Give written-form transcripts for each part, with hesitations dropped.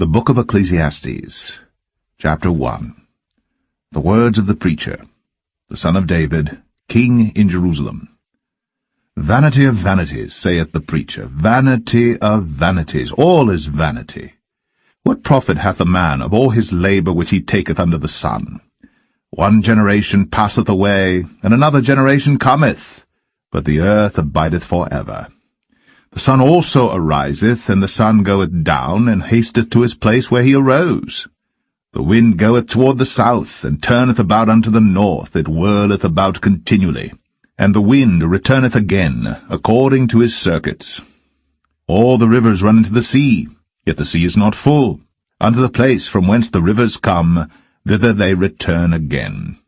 The Book of Ecclesiastes, Chapter 1. The words of the preacher, the son of David, king in Jerusalem. Vanity of vanities, saith the preacher, vanity of vanities, all is vanity. What profit hath a man of all his labour which he taketh under the sun? One generation passeth away, and another generation cometh, but the earth abideth for ever. The sun also ariseth, and the sun goeth down, and hasteth to his place where he arose. The wind goeth toward the south, and turneth about unto the north, it whirleth about continually. And the wind returneth again, according to his circuits. All the rivers run into the sea, yet the sea is not full. Unto the place from whence the rivers come, thither they return again.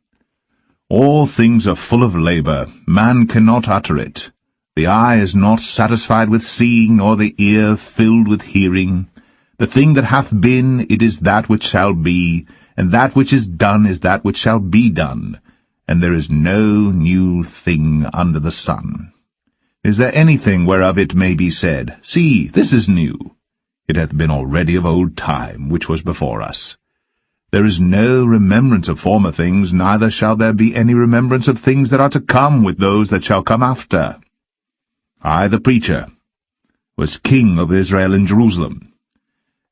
All things are full of labour, man cannot utter it. The eye is not satisfied with seeing, nor the ear filled with hearing. The thing that hath been, it is that which shall be, and that which is done is that which shall be done, and there is no new thing under the sun. Is there anything whereof it may be said, See, this is new? It hath been already of old time, which was before us. There is no remembrance of former things, neither shall there be any remembrance of things that are to come with those that shall come after. I, the preacher, was king of Israel in Jerusalem.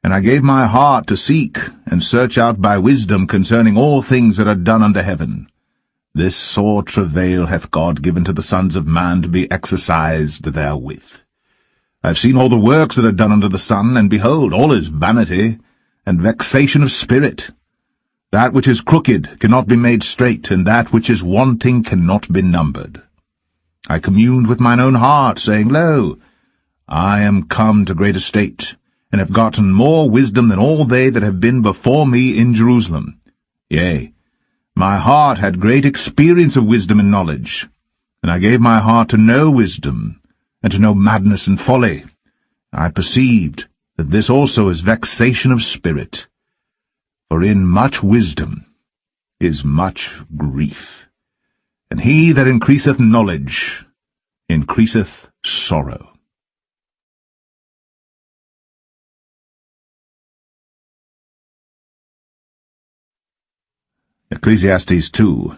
And I gave my heart to seek and search out by wisdom concerning all things that are done under heaven. This sore travail hath God given to the sons of man to be exercised therewith. I have seen all the works that are done under the sun, and behold, all is vanity and vexation of spirit. That which is crooked cannot be made straight, and that which is wanting cannot be numbered. I communed with mine own heart, saying, Lo, I am come to great estate, and have gotten more wisdom than all they that have been before me in Jerusalem. Yea, my heart had great experience of wisdom and knowledge, and I gave my heart to know wisdom, and to know madness and folly. I perceived that this also is vexation of spirit. For in much wisdom is much grief, and he that increaseth knowledge increaseth sorrow. Ecclesiastes 2.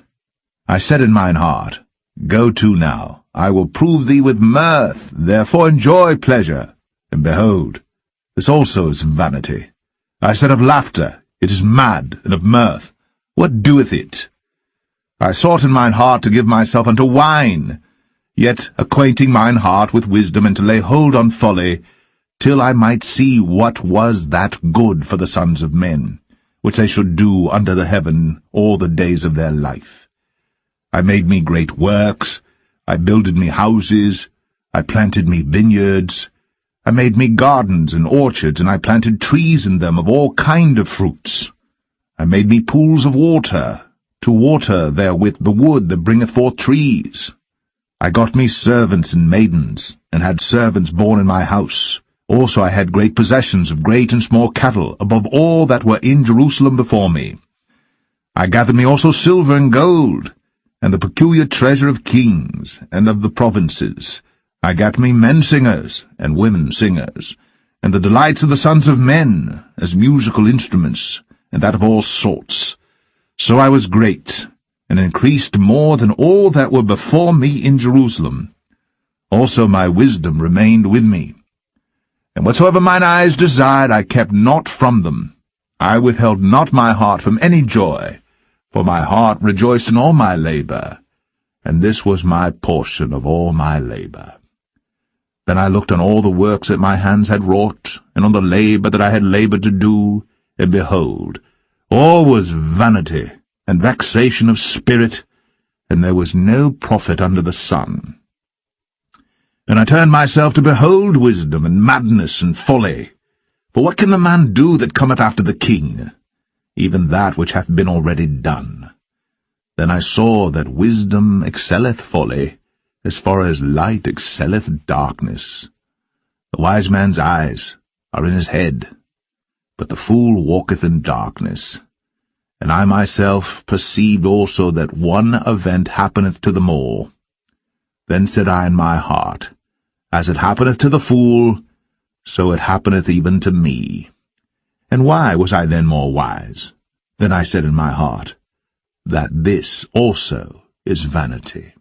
I said in mine heart, Go to now, I will prove thee with mirth, therefore enjoy pleasure. And behold, this also is vanity. I said of laughter, It is mad, and of mirth, what doeth it? I sought in mine heart to give myself unto wine, yet acquainting mine heart with wisdom, and to lay hold on folly, till I might see what was that good for the sons of men, which they should do under the heaven all the days of their life. I made me great works, I builded me houses, I planted me vineyards, I made me gardens and orchards, and I planted trees in them of all kind of fruits. I made me pools of water, to water therewith the wood that bringeth forth trees. I got me servants and maidens, and had servants born in my house. Also I had great possessions of great and small cattle, above all that were in Jerusalem before me. I gathered me also silver and gold, and the peculiar treasure of kings, and of the provinces. I gat me men singers, and women singers, and the delights of the sons of men, as musical instruments, and that of all sorts. So I was great, and increased more than all that were before me in Jerusalem. Also my wisdom remained with me. And whatsoever mine eyes desired, I kept not from them. I withheld not my heart from any joy, for my heart rejoiced in all my labour, and this was my portion of all my labour. Then I looked on all the works that my hands had wrought, and on the labour that I had laboured to do, and behold, all was vanity and vexation of spirit, and there was no profit under the sun. And I turned myself to behold wisdom and madness and folly. For what can the man do that cometh after the king? Even that which hath been already done. Then I saw that wisdom excelleth folly, as far as light excelleth darkness. The wise man's eyes are in his head, but the fool walketh in darkness. And I myself perceived also that one event happeneth to them all. Then said I in my heart, As it happeneth to the fool, so it happeneth even to me. And why was I then more wise? Then I said in my heart, that this also is vanity.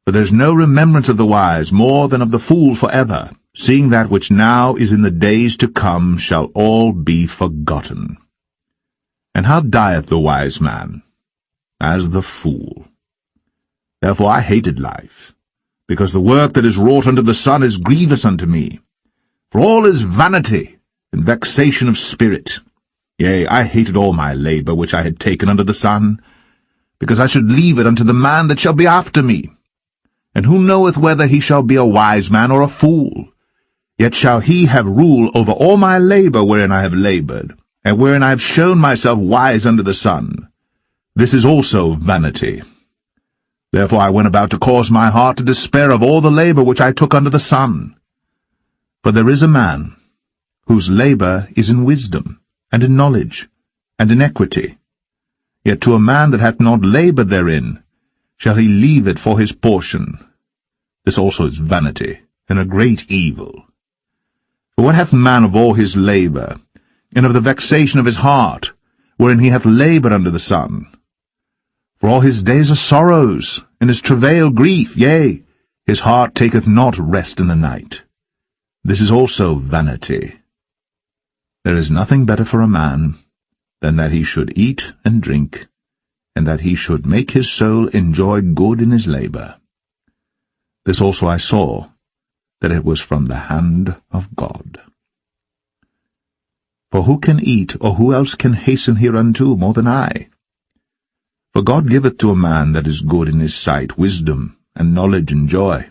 For there is no remembrance of the wise more than of the fool forever, seeing that which now is in the days to come shall all be forgotten. And how dieth the wise man? As the fool. Therefore I hated life, because the work that is wrought under the sun is grievous unto me. For all is vanity and vexation of spirit. Yea, I hated all my labour which I had taken under the sun, because I should leave it unto the man that shall be after me. And who knoweth whether he shall be a wise man or a fool? Yet shall he have rule over all my labour wherein I have laboured, and wherein I have shown myself wise under the sun. This is also vanity. Therefore I went about to cause my heart to despair of all the labour which I took under the sun. For there is a man whose labour is in wisdom, and in knowledge, and in equity. Yet to a man that hath not laboured therein shall he leave it for his portion. This also is vanity, and a great evil. For what hath man of all his labour, and of the vexation of his heart, wherein he hath laboured under the sun? For all his days are sorrows, and his travail grief, yea, his heart taketh not rest in the night. This is also vanity. There is nothing better for a man than that he should eat and drink, and that he should make his soul enjoy good in his labour. This also I saw, that it was from the hand of God. For who can eat, or who else can hasten hereunto more than I? For God giveth to a man that is good in his sight wisdom, and knowledge, and joy.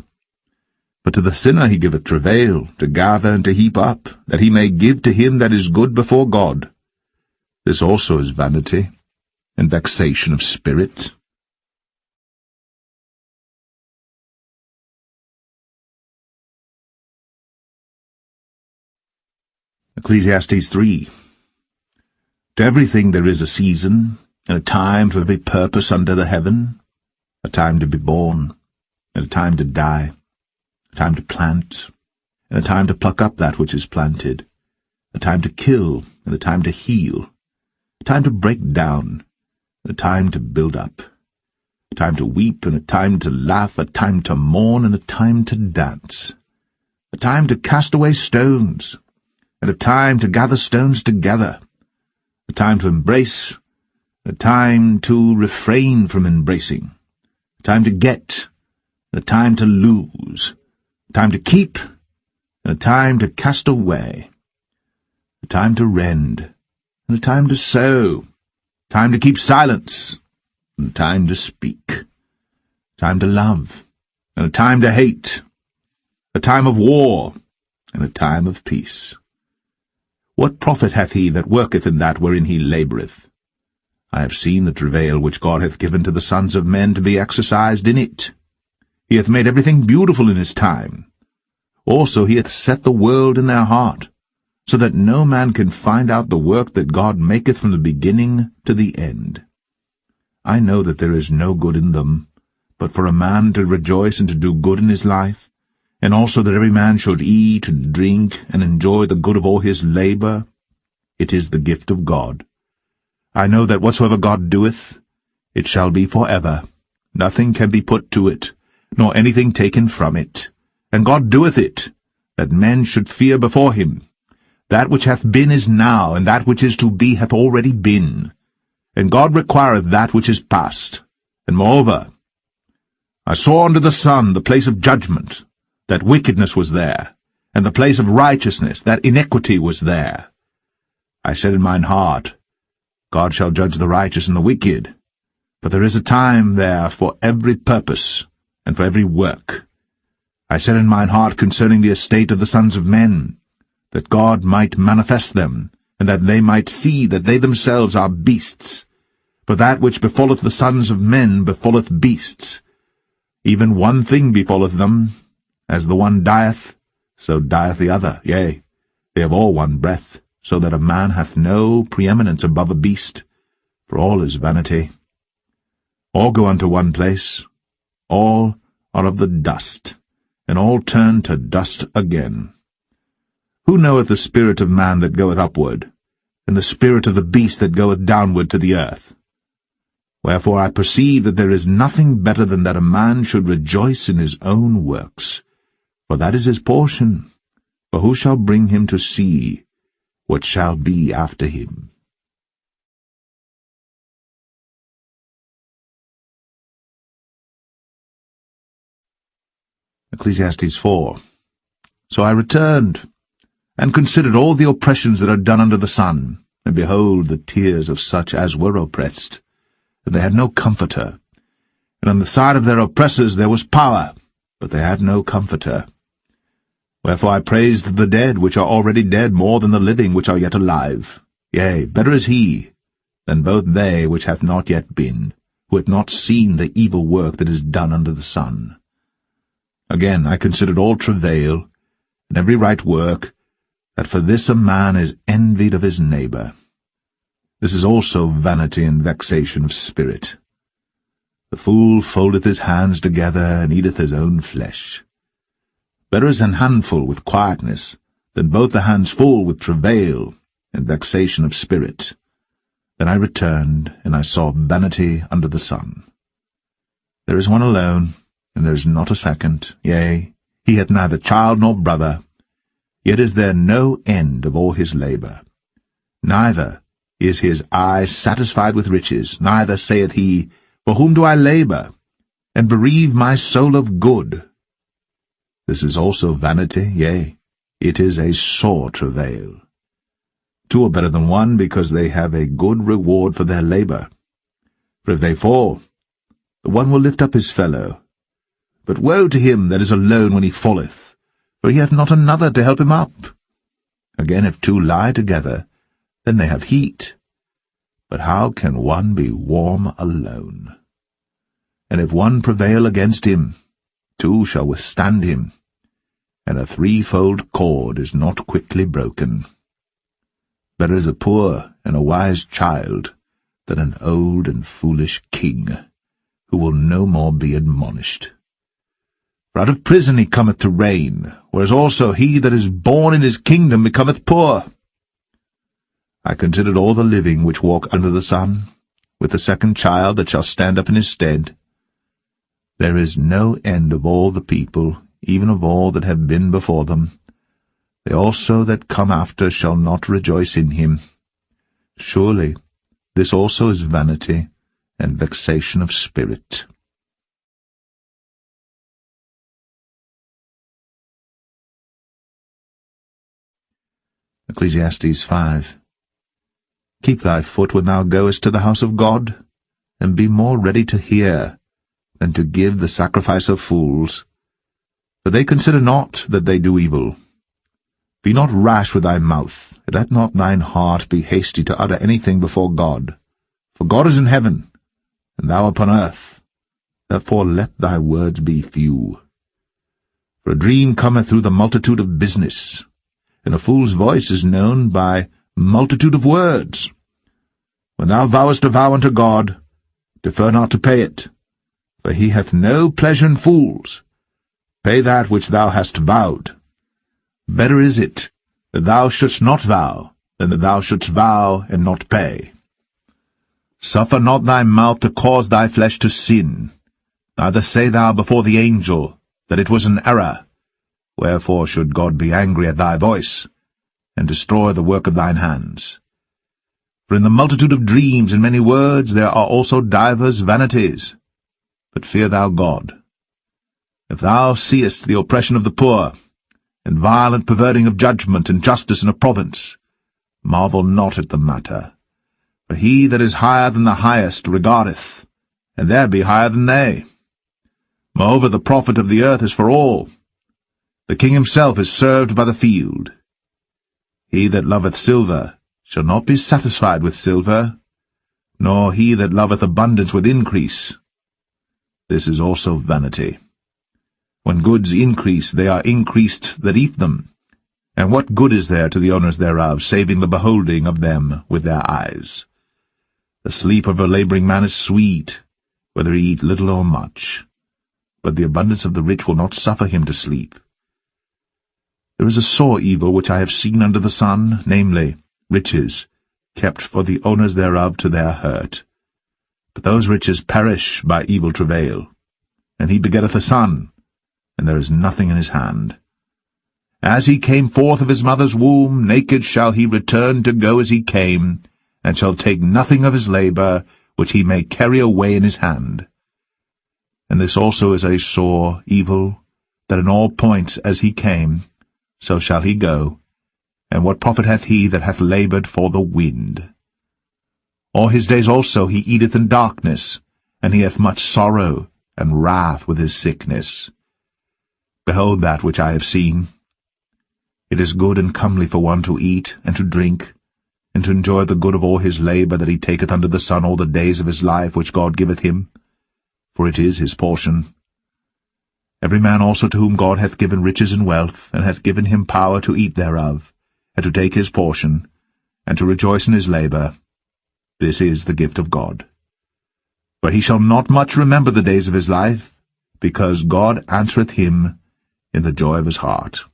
But to the sinner he giveth travail, to gather and to heap up, that he may give to him that is good before God. This also is vanity, and vexation of spirit. Ecclesiastes 3. To everything there is a season, and a time for every purpose under the heaven, a time to be born, and a time to die, a time to plant, and a time to pluck up that which is planted, a time to kill, and a time to heal, a time to break down, and a time to build up, a time to weep, and a time to laugh, a time to mourn, and a time to dance, a time to cast away stones, and a time to gather stones together, a time to embrace, a time to refrain from embracing, a time to get, and a time to lose, a time to keep, and a time to cast away, a time to rend, and a time to sow, a time to keep silence, and a time to speak, a time to love, and a time to hate, a time of war, and a time of peace. What profit hath he that worketh in that wherein he laboureth? I have seen the travail which God hath given to the sons of men to be exercised in it. He hath made everything beautiful in his time. Also he hath set the world in their heart, so that no man can find out the work that God maketh from the beginning to the end. I know that there is no good in them, but for a man to rejoice and to do good in his life, and also that every man should eat and drink and enjoy the good of all his labour. It is the gift of God. I know that whatsoever God doeth, it shall be for ever. Nothing can be put to it, nor anything taken from it. And God doeth it, that men should fear before him. That which hath been is now, and that which is to be hath already been. And God requireth that which is past. And moreover, I saw under the sun the place of judgment, that wickedness was there, and the place of righteousness, that iniquity was there. I said in mine heart, God shall judge the righteous and the wicked, but there is a time there for every purpose, and for every work. I said in mine heart concerning the estate of the sons of men, that God might manifest them, and that they might see that they themselves are beasts. For that which befalleth the sons of men befalleth beasts. Even one thing befalleth them. As the one dieth, so dieth the other. Yea, they have all one breath, so that a man hath no preeminence above a beast, for all is vanity. All go unto one place, all are of the dust, and all turn to dust again. Who knoweth the spirit of man that goeth upward, and the spirit of the beast that goeth downward to the earth. Wherefore I perceive that there is nothing better than that a man should rejoice in his own works, for that is his portion. For who shall bring him to see what shall be after him? Ecclesiastes 4. So I returned, and considered all the oppressions that are done under the sun, and behold, the tears of such as were oppressed, and they had no comforter. And on the side of their oppressors there was power, but they had no comforter. Wherefore I praised the dead which are already dead more than the living which are yet alive. Yea, better is he than both they which have not yet been, who have not seen the evil work that is done under the sun. Again I considered all travail, and every right work, that for this a man is envied of his neighbour. This is also vanity and vexation of spirit. The fool foldeth his hands together, and eateth his own flesh. Better is an handful with quietness, than both the hands full with travail and vexation of spirit. Then I returned, and I saw vanity under the sun. There is one alone, and there is not a second, yea, he hath neither child nor brother, yet is there no end of all his labour. Neither is his eye satisfied with riches, neither saith he, For whom do I labour, and bereave my soul of good? This is also vanity, yea, it is a sore travail. Two are better than one, because they have a good reward for their labour. For if they fall, the one will lift up his fellow. But woe to him that is alone when he falleth, for he hath not another to help him up. Again, if two lie together, then they have heat. But how can one be warm alone? And if one prevail against him, two shall withstand him, and a threefold cord is not quickly broken. Better is a poor and a wise child than an old and foolish king, who will no more be admonished. For out of prison he cometh to reign, whereas also he that is born in his kingdom becometh poor. I considered all the living which walk under the sun, with the second child that shall stand up in his stead. There is no end of all the people, even of all that have been before them. They also that come after shall not rejoice in him. Surely this also is vanity and vexation of spirit. Ecclesiastes 5. Keep thy foot when thou goest to the house of God, and be more ready to hear than to give the sacrifice of fools. For they consider not that they do evil. Be not rash with thy mouth, and let not thine heart be hasty to utter anything before God. For God is in heaven, and thou upon earth. Therefore let thy words be few. For a dream cometh through the multitude of business, and a fool's voice is known by multitude of words. When thou vowest a vow unto God, defer not to pay it, for he hath no pleasure in fools. Pay that which thou hast vowed. Better is it that thou shouldst not vow, than that thou shouldst vow and not pay. Suffer not thy mouth to cause thy flesh to sin, neither say thou before the angel that it was an error. Wherefore should God be angry at thy voice, and destroy the work of thine hands? For in the multitude of dreams and many words there are also divers vanities. But fear thou God. If thou seest the oppression of the poor, and violent perverting of judgment and justice in a province, marvel not at the matter. For he that is higher than the highest regardeth, and there be higher than they. Moreover, the profit of the earth is for all. The king himself is served by the field. He that loveth silver shall not be satisfied with silver, nor he that loveth abundance with increase. This is also vanity. When goods increase, they are increased that eat them. And what good is there to the owners thereof, saving the beholding of them with their eyes? The sleep of a labouring man is sweet, whether he eat little or much. But the abundance of the rich will not suffer him to sleep. There is a sore evil which I have seen under the sun, namely, riches, kept for the owners thereof to their hurt. But those riches perish by evil travail. And he begetteth a son, and there is nothing in his hand. As he came forth of his mother's womb, naked shall he return to go as he came, and shall take nothing of his labor, which he may carry away in his hand. And this also is a sore evil, that in all points as he came, so shall he go. And what profit hath he that hath labored for the wind? All his days also he eateth in darkness, and he hath much sorrow and wrath with his sickness. Behold that which I have seen. It is good and comely for one to eat and to drink, and to enjoy the good of all his labor that he taketh under the sun all the days of his life which God giveth him, for it is his portion. Every man also to whom God hath given riches and wealth, and hath given him power to eat thereof, and to take his portion, and to rejoice in his labor, this is the gift of God. For he shall not much remember the days of his life, because God answereth him in the joy of his heart.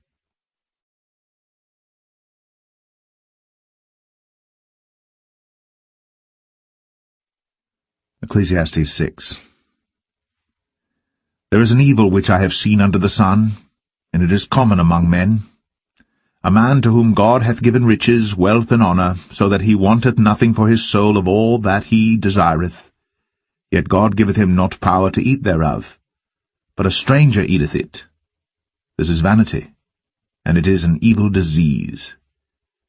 Ecclesiastes 6. There is an evil which I have seen under the sun, and it is common among men. A man to whom God hath given riches, wealth, and honour, so that he wanteth nothing for his soul of all that he desireth. Yet God giveth him not power to eat thereof, but a stranger eateth it. This is vanity, and it is an evil disease.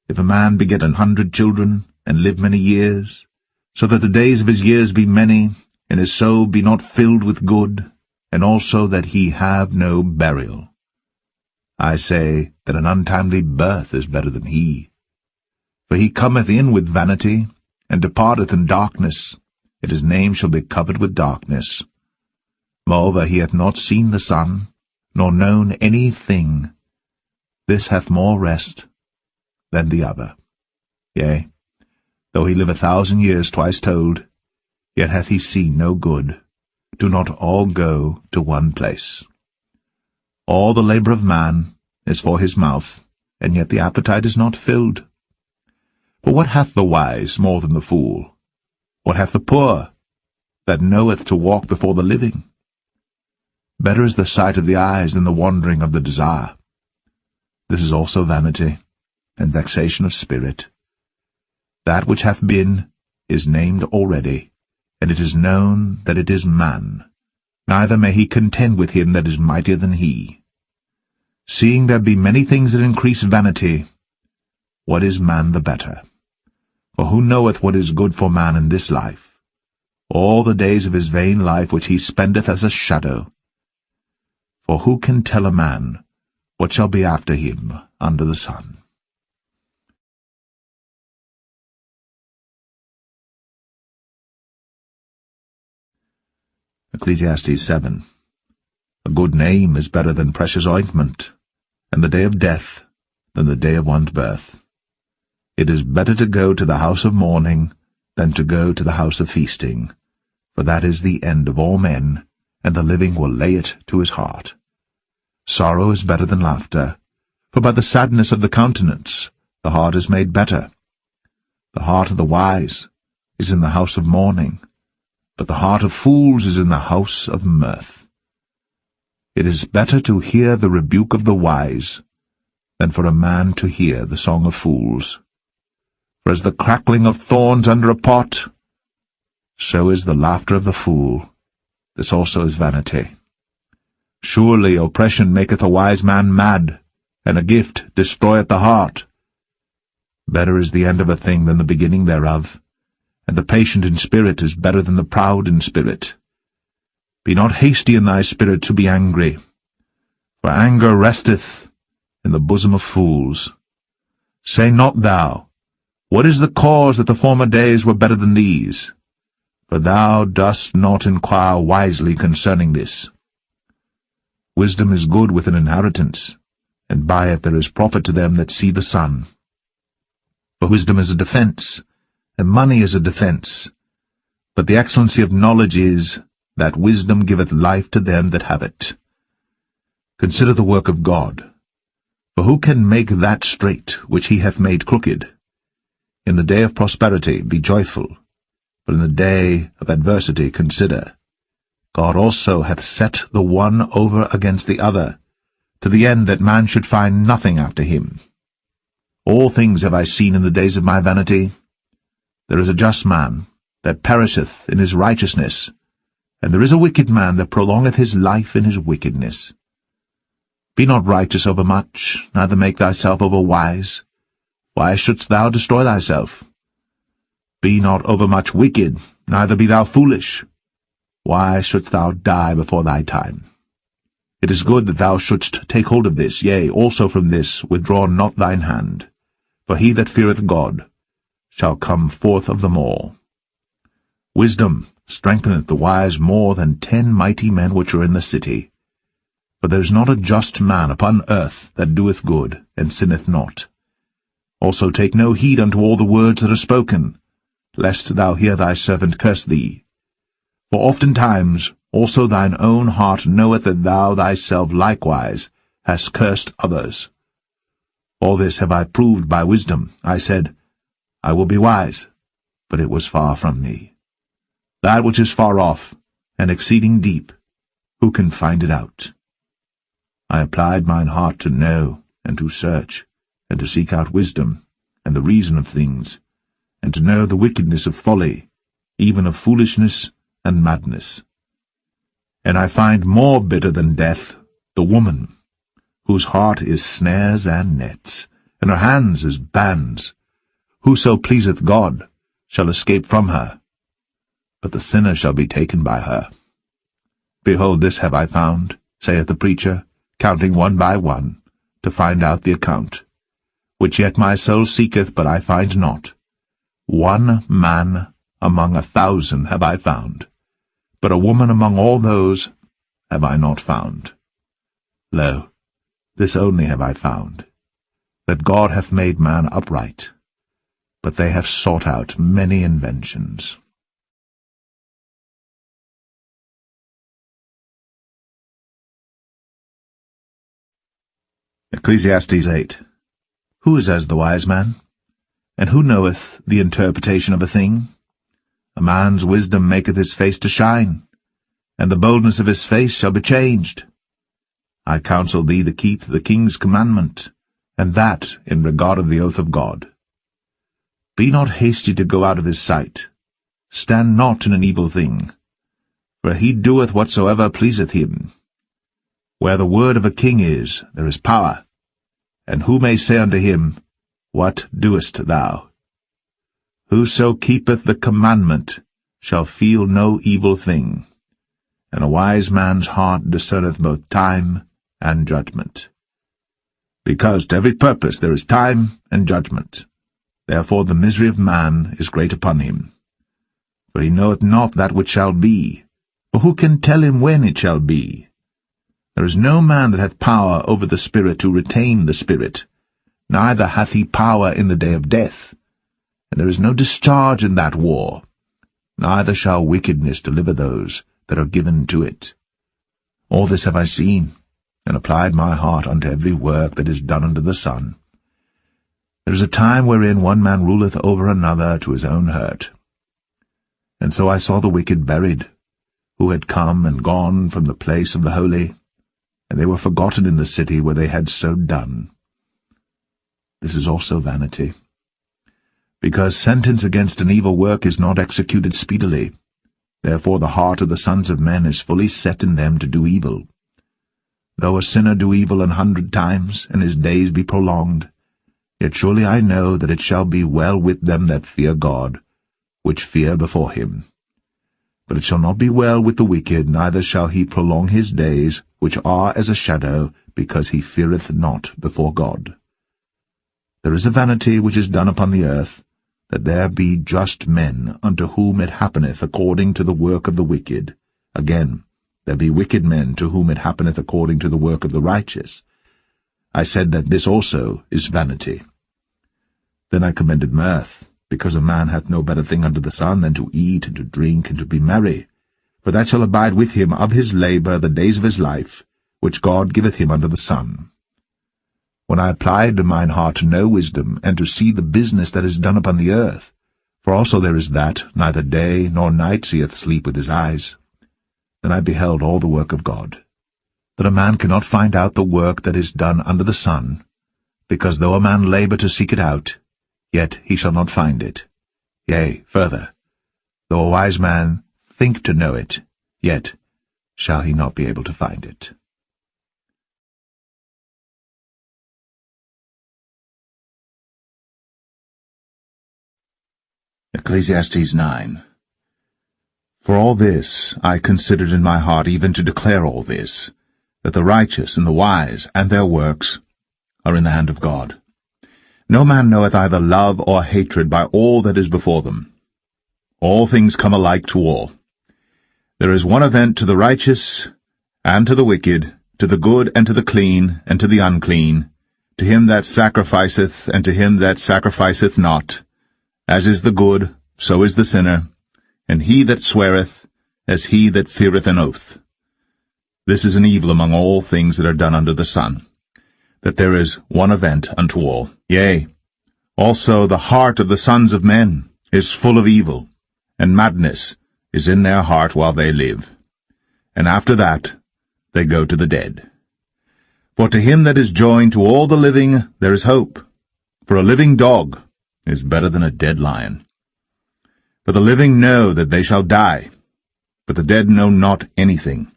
If a man beget 100 children, and live many years, so that the days of his years be many, and his soul be not filled with good, and also that he have no burial. I say that an untimely birth is better than he. For he cometh in with vanity, and departeth in darkness, and his name shall be covered with darkness. Moreover, he hath not seen the sun, nor known any thing. This hath more rest than the other. Yea, though he live 1,000 years twice told, yet hath he seen no good. Do not all go to one place. All the labor of man is for his mouth, and yet the appetite is not filled. For what hath the wise more than the fool? What hath the poor, that knoweth to walk before the living? Better is the sight of the eyes than the wandering of the desire. This is also vanity, and vexation of spirit. That which hath been is named already, and it is known that it is man. Neither may he contend with him that is mightier than he. Seeing there be many things that increase vanity, what is man the better? For who knoweth what is good for man in this life? All the days of his vain life which he spendeth as a shadow. For who can tell a man what shall be after him under the sun? Ecclesiastes 7. A good name is better than precious ointment, and the day of death than the day of one's birth. It is better to go to the house of mourning than to go to the house of feasting, for that is the end of all men, and the living will lay it to his heart. Sorrow is better than laughter, for by the sadness of the countenance the heart is made better. The heart of the wise is in the house of mourning, but the heart of fools is in the house of mirth. It is better to hear the rebuke of the wise than for a man to hear the song of fools. For as the crackling of thorns under a pot, so is the laughter of the fool. This also is vanity. Surely oppression maketh a wise man mad, and a gift destroyeth the heart. Better is the end of a thing than the beginning thereof, and the patient in spirit is better than the proud in spirit. Be not hasty in thy spirit to be angry, for anger resteth in the bosom of fools. Say not thou, What is the cause that the former days were better than these? For thou dost not inquire wisely concerning this. Wisdom is good with an inheritance, and by it there is profit to them that see the sun. For wisdom is a defence, and money is a defence. But the excellency of knowledge is, that wisdom giveth life to them that have it. Consider the work of God. For who can make that straight which he hath made crooked? In the day of prosperity be joyful, but in the day of adversity consider. God also hath set the one over against the other, to the end that man should find nothing after him. All things have I seen in the days of my vanity. There is a just man that perisheth in his righteousness, and there is a wicked man that prolongeth his life in his wickedness. Be not righteous over much, neither make thyself over wise. Why shouldst thou destroy thyself? Be not overmuch wicked, neither be thou foolish. Why shouldst thou die before thy time? It is good that thou shouldst take hold of this, yea, also from this withdraw not thine hand. For he that feareth God shall come forth of them all. Wisdom strengtheneth the wise more than 10 mighty men which are in the city. For there is not a just man upon earth that doeth good, and sinneth not. Also take no heed unto all the words that are spoken, lest thou hear thy servant curse thee. For oftentimes also thine own heart knoweth that thou thyself likewise hast cursed others. All this have I proved by wisdom. I said, I will be wise, but it was far from me. That which is far off, and exceeding deep, who can find it out? I applied mine heart to know, and to search, and to seek out wisdom, and the reason of things, and to know the wickedness of folly, even of foolishness and madness. And I find more bitter than death the woman, whose heart is snares and nets, and her hands as bands. Whoso pleaseth God shall escape from her, but the sinner shall be taken by her. Behold, this have I found, saith the preacher, counting one by one, to find out the account, which yet my soul seeketh, but I find not. One man among 1,000 have I found, but a woman among all those have I not found. Lo, this only have I found, that God hath made man upright, but they have sought out many inventions. Ecclesiastes 8. Who is as the wise man? And who knoweth the interpretation of a thing? A man's wisdom maketh his face to shine, and the boldness of his face shall be changed. I counsel thee to keep the king's commandment, and that in regard of the oath of God. Be not hasty to go out of his sight. Stand not in an evil thing, for he doeth whatsoever pleaseth him. Where the word of a king is, there is power. And who may say unto him, What doest thou? Whoso keepeth the commandment shall feel no evil thing, and a wise man's heart discerneth both time and judgment. Because to every purpose there is time and judgment. Therefore the misery of man is great upon him. For he knoweth not that which shall be, for who can tell him when it shall be? There is no man that hath power over the spirit to retain the spirit, neither hath he power in the day of death. And there is no discharge in that war, neither shall wickedness deliver those that are given to it. All this have I seen, and applied my heart unto every work that is done under the sun. There is a time wherein one man ruleth over another to his own hurt. And so I saw the wicked buried, who had come and gone from the place of the holy, and they were forgotten in the city where they had so done. This is also vanity. Because sentence against an evil work is not executed speedily, therefore the heart of the sons of men is fully set in them to do evil. Though a sinner do evil 100 times, and his days be prolonged, yet surely I know that it shall be well with them that fear God, which fear before him. But it shall not be well with the wicked, neither shall he prolong his days, which are as a shadow, because he feareth not before God. There is a vanity which is done upon the earth, that there be just men, unto whom it happeneth according to the work of the wicked. Again, there be wicked men, to whom it happeneth according to the work of the righteous. I said that this also is vanity. Then I commended mirth, because a man hath no better thing under the sun than to eat and to drink and to be merry, for that shall abide with him of his labour the days of his life, which God giveth him under the sun. when I applied mine heart to know wisdom, and to see the business that is done upon the earth. For also there is that, neither day nor night seeth sleep with his eyes. Then I beheld all the work of God, that a man cannot find out the work that is done under the sun, because though a man labour to seek it out, yet he shall not find it. Yea, further, though a wise man think to know it, yet shall he not be able to find it. Ecclesiastes 9. For all this I considered in my heart, even to declare all this, that the righteous and the wise and their works are in the hand of God. No man knoweth either love or hatred by all that is before them. All things come alike to all. There is one event to the righteous and to the wicked, to the good and to the clean and to the unclean, to him that sacrificeth and to him that sacrificeth not. As is the good, so is the sinner, and he that sweareth, as he that feareth an oath. This is an evil among all things that are done under the sun, that there is one event unto all. Yea, also the heart of the sons of men is full of evil, and madness is in their heart while they live. And after that they go to the dead. For to him that is joined to all the living there is hope, for a living dog is better than a dead lion. For the living know that they shall die, but the dead know not anything,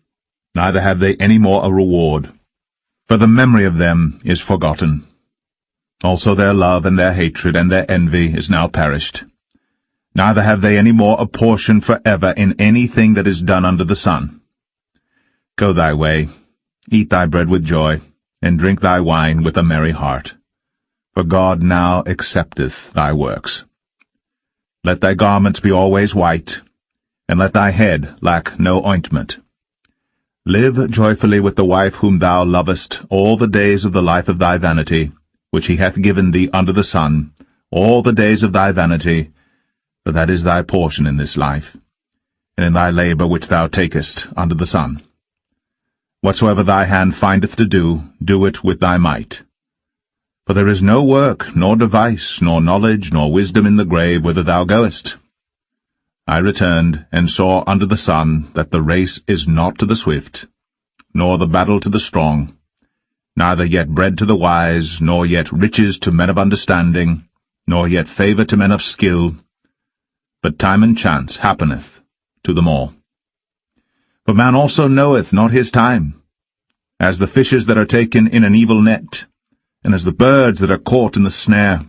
neither have they any more a reward, for the memory of them is forgotten. Also their love and their hatred and their envy is now perished. Neither have they any more a portion for ever in anything that is done under the sun. Go thy way, eat thy bread with joy, and drink thy wine with a merry heart. For God now accepteth thy works. Let thy garments be always white, and let thy head lack no ointment. Live joyfully with the wife whom thou lovest all the days of the life of thy vanity, which he hath given thee under the sun, all the days of thy vanity, for that is thy portion in this life, and in thy labour which thou takest under the sun. Whatsoever thy hand findeth to do, do it with thy might. For there is no work, nor device, nor knowledge, nor wisdom in the grave whither thou goest. I returned, and saw under the sun that the race is not to the swift, nor the battle to the strong, neither yet bread to the wise, nor yet riches to men of understanding, nor yet favour to men of skill, but time and chance happeneth to them all. For man also knoweth not his time, as the fishes that are taken in an evil net, and as the birds that are caught in the snare.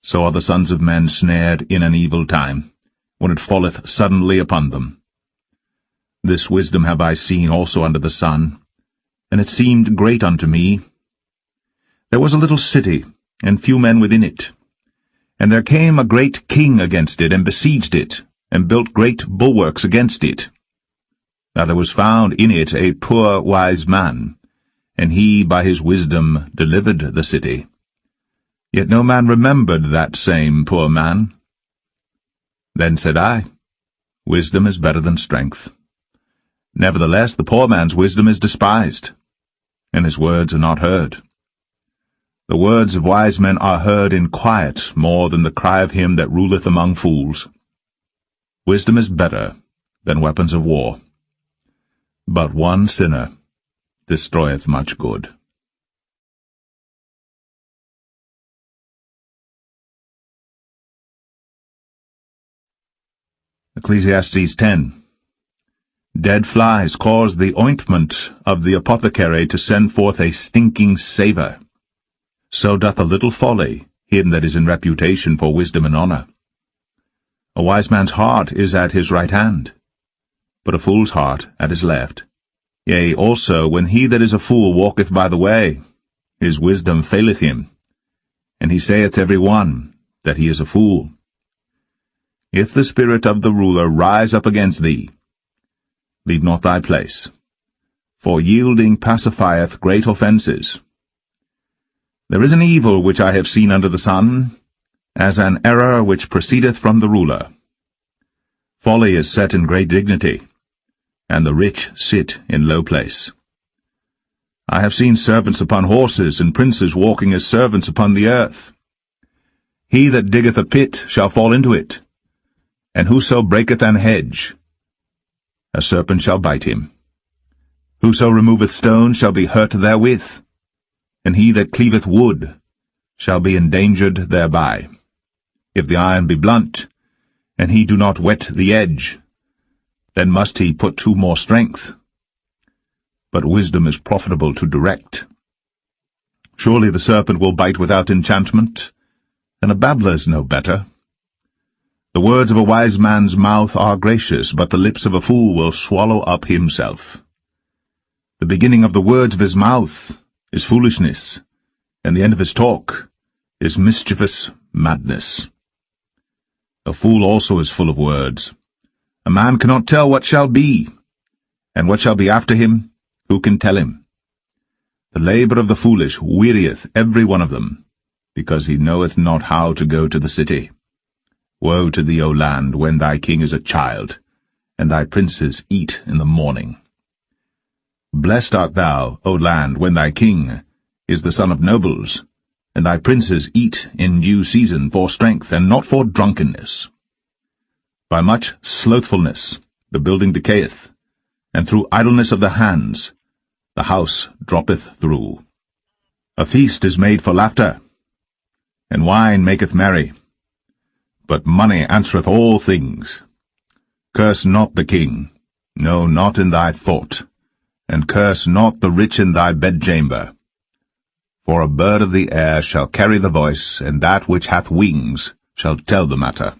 So are the sons of men snared in an evil time, when it falleth suddenly upon them. This wisdom have I seen also under the sun, and it seemed great unto me. There was a little city, and few men within it. And there came a great king against it, and besieged it, and built great bulwarks against it. Now there was found in it a poor wise man, and he by his wisdom delivered the city. Yet no man remembered that same poor man. Then said I, Wisdom is better than strength. Nevertheless the poor man's wisdom is despised, and his words are not heard. The words of wise men are heard in quiet more than the cry of him that ruleth among fools. Wisdom is better than weapons of war, but one sinner destroyeth much good. Ecclesiastes 10. Dead flies cause the ointment of the apothecary to send forth a stinking savour. So doth a little folly him that is in reputation for wisdom and honour. A wise man's heart is at his right hand, but a fool's heart at his left. Yea, also, when he that is a fool walketh by the way, his wisdom faileth him, and he saith every one that he is a fool. If the spirit of the ruler rise up against thee, leave not thy place, for yielding pacifieth great offences. There is an evil which I have seen under the sun, as an error which proceedeth from the ruler. Folly is set in great dignity, and the rich sit in low place. I have seen servants upon horses, and princes walking as servants upon the earth. He that diggeth a pit shall fall into it, and whoso breaketh an hedge, a serpent shall bite him. Whoso removeth stones shall be hurt therewith, and he that cleaveth wood shall be endangered thereby. If the iron be blunt, and he do not whet the edge, then must he put to more strength. But wisdom is profitable to direct. Surely the serpent will bite without enchantment, and a babbler is no better. The words of a wise man's mouth are gracious, but the lips of a fool will swallow up himself. The beginning of the words of his mouth is foolishness, and the end of his talk is mischievous madness. A fool also is full of words. A man cannot tell what shall be, and what shall be after him, who can tell him? The labour of the foolish wearieth every one of them, because he knoweth not how to go to the city. Woe to thee, O land, when thy king is a child, and thy princes eat in the morning. Blessed art thou, O land, when thy king is the son of nobles, and thy princes eat in due season for strength, and not for drunkenness. By much slothfulness the building decayeth, and through idleness of the hands the house droppeth through. A feast is made for laughter, and wine maketh merry, but money answereth all things. Curse not the king, no, not in thy thought, and curse not the rich in thy bedchamber. For a bird of the air shall carry the voice, and that which hath wings shall tell the matter.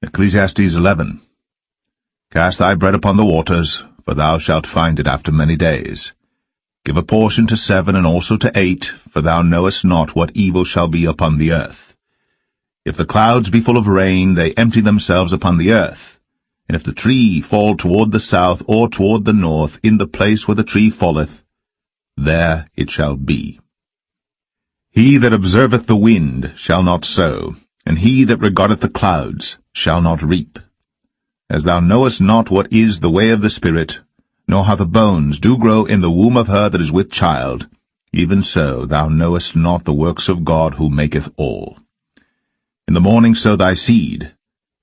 Ecclesiastes 11. Cast thy bread upon the waters, for thou shalt find it after many days. Give a portion to 7 and also to 8, for thou knowest not what evil shall be upon the earth. If the clouds be full of rain, they empty themselves upon the earth. And if the tree fall toward the south or toward the north, in the place where the tree falleth, there it shall be. He that observeth the wind shall not sow, and he that regardeth the clouds shall not reap. As thou knowest not what is the way of the Spirit, nor how the bones do grow in the womb of her that is with child, even so thou knowest not the works of God who maketh all. In the morning sow thy seed,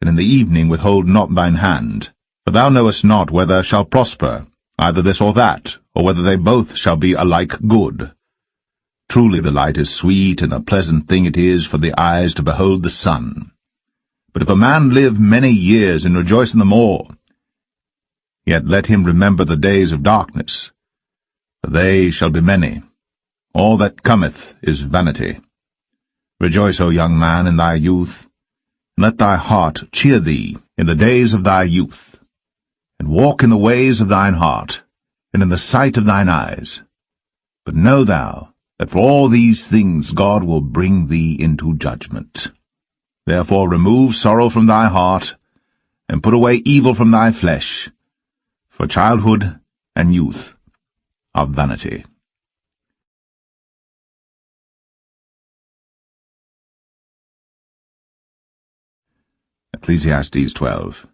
and in the evening withhold not thine hand, for thou knowest not whether shall prosper, either this or that, or whether they both shall be alike good. Truly the light is sweet, and a pleasant thing it is for the eyes to behold the sun. But if a man live many years and rejoice in them all, yet let him remember the days of darkness, for they shall be many. All that cometh is vanity. Rejoice, O young man, in thy youth, and let thy heart cheer thee in the days of thy youth, and walk in the ways of thine heart, and in the sight of thine eyes. But know thou that for all these things God will bring thee into judgment. Therefore remove sorrow from thy heart, and put away evil from thy flesh, for childhood and youth are vanity. Ecclesiastes 12.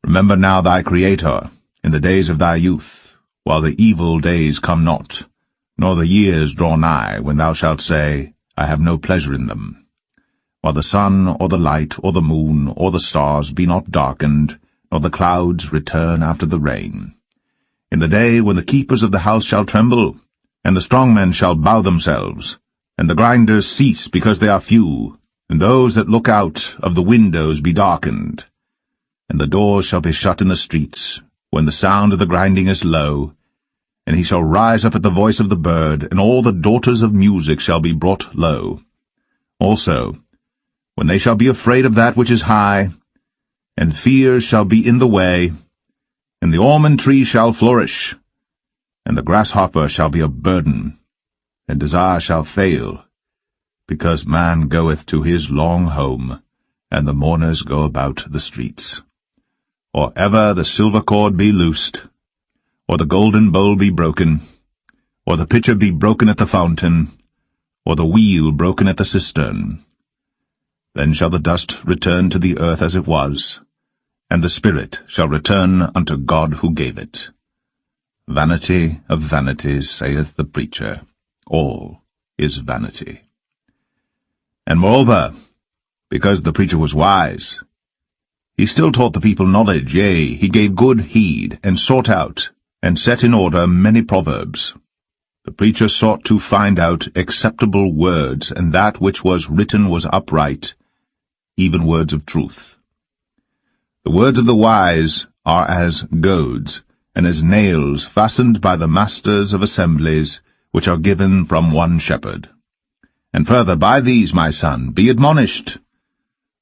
Remember now thy Creator in the days of thy youth, while the evil days come not, nor the years draw nigh, when thou shalt say, I have no pleasure in them. While the sun, or the light, or the moon, or the stars be not darkened, nor the clouds return after the rain. In the day when the keepers of the house shall tremble, and the strong men shall bow themselves, and the grinders cease because they are few, and those that look out of the windows be darkened. And the doors shall be shut in the streets, when the sound of the grinding is low, and he shall rise up at the voice of the bird, and all the daughters of music shall be brought low. Also, when they shall be afraid of that which is high, and fear shall be in the way, and the almond tree shall flourish, and the grasshopper shall be a burden, and desire shall fail, because man goeth to his long home, and the mourners go about the streets. Or ever the silver cord be loosed, or the golden bowl be broken, or the pitcher be broken at the fountain, or the wheel broken at the cistern. Then shall the dust return to the earth as it was, and the spirit shall return unto God who gave it. Vanity of vanities, saith the preacher. All is vanity. And moreover, because the preacher was wise, he still taught the people knowledge, yea, he gave good heed, and sought out, and set in order many proverbs. The preacher sought to find out acceptable words, and that which was written was upright, even words of truth. The words of the wise are as goads, and as nails fastened by the masters of assemblies, which are given from one shepherd. And further, by these, my son, be admonished.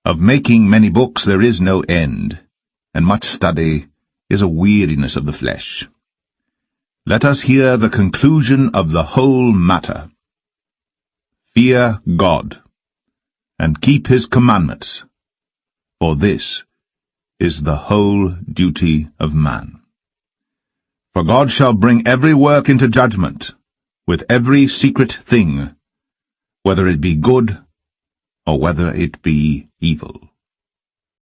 Of making many books there is no end, and much study is a weariness of the flesh. Let us hear the conclusion of the whole matter. Fear God, and keep his commandments, for this is the whole duty of man. For God shall bring every work into judgment, with every secret thing, whether it be good or whether it be evil.